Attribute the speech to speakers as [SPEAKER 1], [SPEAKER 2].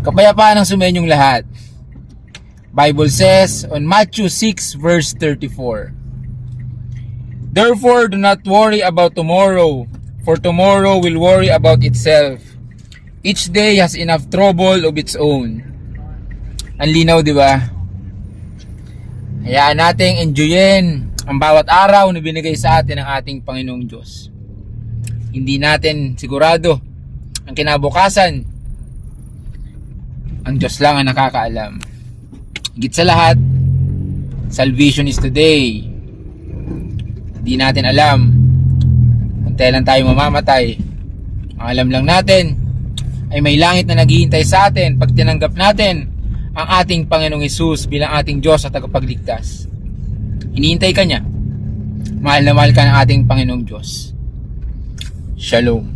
[SPEAKER 1] Kapayapaan ang sumenyong lahat. Bible says on Matthew 6 verse 34, "Therefore do not worry about tomorrow, for tomorrow will worry about itself. Each day has enough trouble of its own." Ang linaw, di ba? Hayaan nating enjoyin ang bawat araw na binigay sa atin ng ating Panginoong Diyos. Hindi natin sigurado ang kinabukasan. Ang Diyos lang ang nakakaalam. Higit sa lahat, salvation is today. Hindi natin alam kung kailan tayo mamamatay. Ang alam lang natin ay may langit na naghihintay sa atin pag tinanggap natin ang ating Panginoong Hesus bilang ating Diyos at tagapagligtas. Hinihintay ka niya. Mahal na mahal ka ng ating Panginoong Diyos. Shalom.